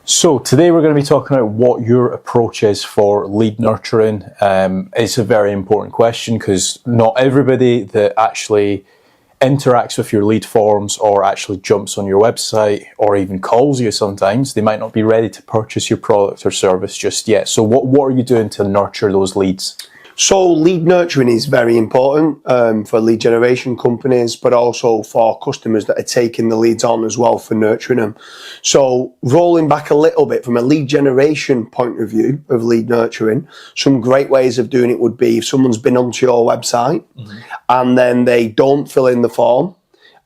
So today we're going to be talking about what your approach is for lead nurturing. It's a very important question because not everybody that actually interacts with your lead forms or actually jumps on your website or even calls you sometimes, they might not be ready to purchase your product or service just yet. So what are you doing to nurture those leads? So lead nurturing is very important for lead generation companies, but also for customers that are taking the leads on as well for nurturing them. So rolling back a little bit from a lead generation point of view of lead nurturing, some great ways of doing it would be if someone's been onto your website and then they don't fill in the form,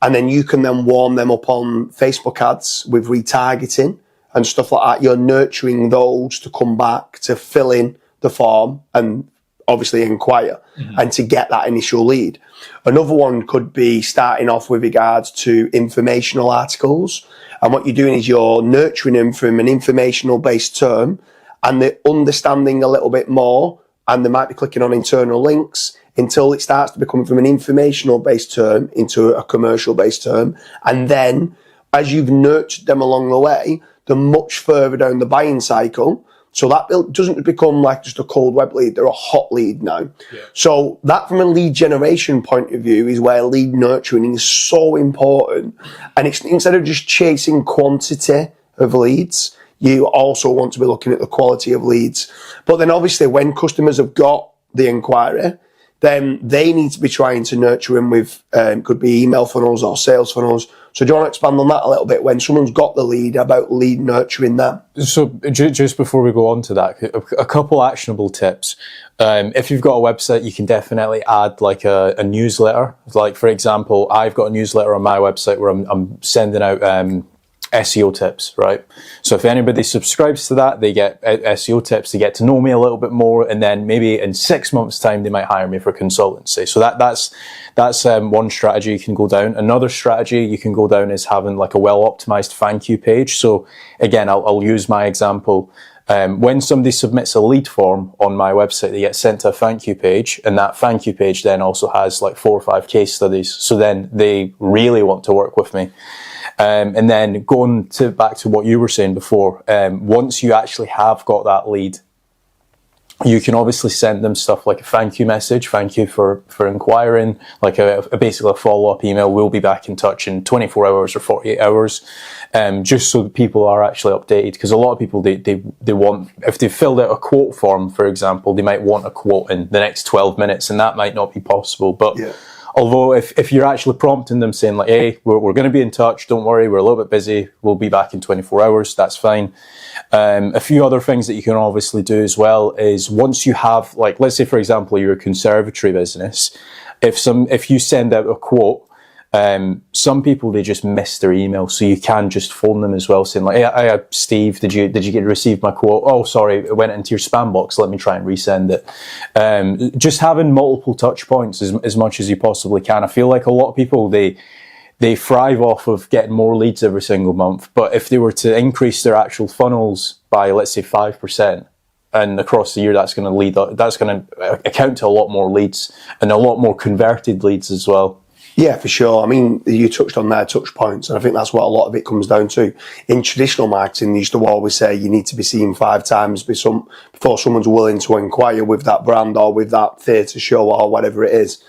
and then you can then warm them up on Facebook ads with retargeting and stuff like that. You're nurturing those to come back to fill in the form and obviously inquire and to get that initial lead. Another one could be starting off with regards to informational articles. And what you're doing is you're nurturing them from an informational based term and they're understanding a little bit more, and they might be clicking on internal links until it starts to become from an informational based term into a commercial based term. And then as you've nurtured them along the way, they're much further down the buying cycle. So that doesn't become like just a cold web lead, they're a hot lead now. Yeah. So that from a lead generation point of view is where lead nurturing is so important. And it's instead of just chasing quantity of leads, you also want to be looking at the quality of leads. But then obviously when customers have got the inquiry, then they need to be trying to nurture them with, could be email funnels or sales funnels. So do you want to expand on that a little bit when someone's got the lead, about lead nurturing them? So just before we go on to that, a couple actionable tips. If you've got a website, you can definitely add like a newsletter. Like for example, I've got a newsletter on my website where I'm sending out SEO tips, right? So if anybody subscribes to that, they get SEO tips, they get to know me a little bit more, and then maybe in 6 months' time, they might hire me for consultancy. So that's one strategy you can go down. Another strategy you can go down is having like a well-optimized thank you page. So again, I'll use my example. When somebody submits a lead form on my website, they get sent to a thank you page, and that thank you page then also has like 4 or 5 case studies. So then they really want to work with me. And then going back to what you were saying before, once you actually have got that lead, you can obviously send them stuff like a thank you message, thank you for inquiring, like basically a follow-up email, we'll be back in touch in 24 hours or 48 hours, just so that people are actually updated. Because a lot of people, they want, if they filled out a quote form, for example, they might want a quote in the next 12 minutes, and that might not be possible. But yeah. Although if you're actually prompting them saying like, hey, we're going to be in touch, don't worry, we're a little bit busy, we'll be back in 24 hours, that's fine. A few other things that you can obviously do as well is once you have, like, let's say, for example, you're a conservatory business, if you send out a quote, some people, they just miss their email, so you can just phone them as well, saying like, hey, Steve, did you receive my quote? Oh, sorry, it went into your spam box, let me try and resend it. Just having multiple touch points as much as you possibly can. I feel like a lot of people, they thrive off of getting more leads every single month, but if they were to increase their actual funnels by, let's say, 5%, and across the year, that's going to account to a lot more leads and a lot more converted leads as well. Yeah, for sure. I mean, you touched on their touch points, and I think that's what a lot of it comes down to. In traditional marketing, they used to always say you need to be seen 5 times before someone's willing to inquire with that brand or with that theatre show or whatever it is.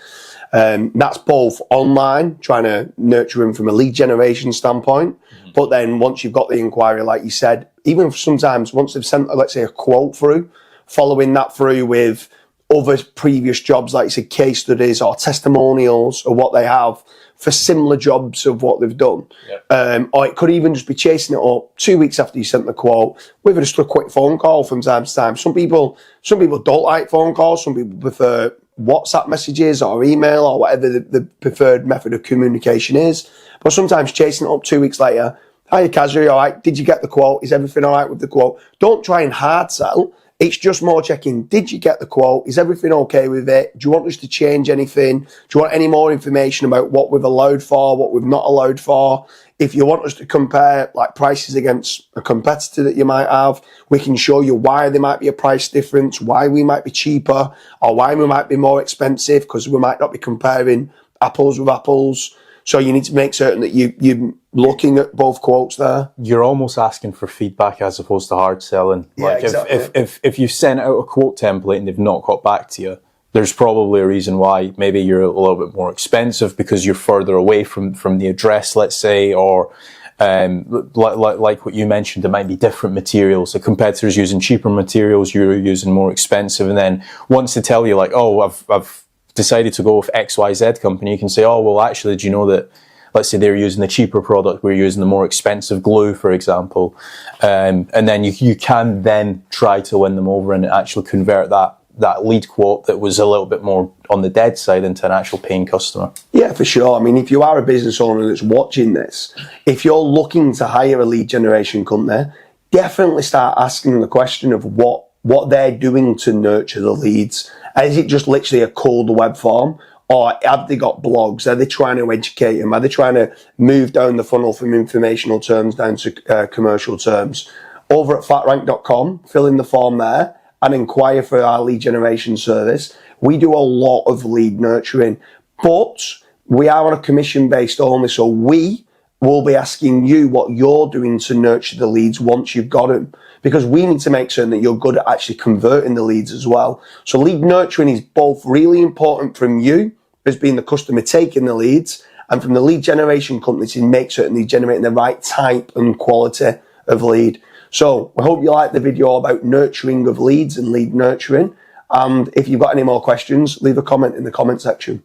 That's both online, trying to nurture them from a lead generation standpoint, but then once you've got the inquiry, like you said, even sometimes once they've sent, let's say, a quote through, following that through with other previous jobs, like you said, case studies or testimonials or what they have for similar jobs of what they've done. Yep. Or it could even just be chasing it up 2 weeks after you sent the quote with just a quick phone call from time to time. Some people don't like phone calls. Some people prefer WhatsApp messages or email or whatever the preferred method of communication is. But sometimes chasing it up 2 weeks later, hiya Kaz, are you all right? Did you get the quote? Is everything all right with the quote? Don't try and hard sell. It's just more checking, did you get the quote? Is everything okay with it? Do you want us to change anything? Do you want any more information about what we've allowed for, what we've not allowed for? If you want us to compare like prices against a competitor that you might have, we can show you why there might be a price difference, why we might be cheaper, or why we might be more expensive, because we might not be comparing apples with apples. So you need to make certain that you're looking at both quotes there. You're almost asking for feedback as opposed to hard selling. Yeah, like exactly. if you've sent out a quote template and they've not got back to you, there's probably a reason why. Maybe you're a little bit more expensive because you're further away from the address, let's say, or like what you mentioned, there might be different materials. The competitor's using cheaper materials, you're using more expensive, and then once they tell you like, oh, I've decided to go with XYZ company, you can say, oh, well, actually, do you know that, let's say they're using the cheaper product, we're using the more expensive glue, for example, and then you can then try to win them over and actually convert that lead quote that was a little bit more on the dead side into an actual paying customer. Yeah, for sure. I mean, if you are a business owner that's watching this, if you're looking to hire a lead generation company, definitely start asking the question of what they're doing to nurture the leads. Is it just literally a cold web form? Or have they got blogs? Are they trying to educate them? Are they trying to move down the funnel from informational terms down to commercial terms? Over at flatrank.com, fill in the form there and inquire for our lead generation service. We do a lot of lead nurturing, but we are on a commission based only. So we will be asking you what you're doing to nurture the leads once you've got them, because we need to make certain that you're good at actually converting the leads as well. So lead nurturing is both really important from you as being the customer taking the leads, and from the lead generation company to make certain they're generating the right type and quality of lead. So I hope you liked the video about nurturing of leads and lead nurturing. And if you've got any more questions, leave a comment in the comment section.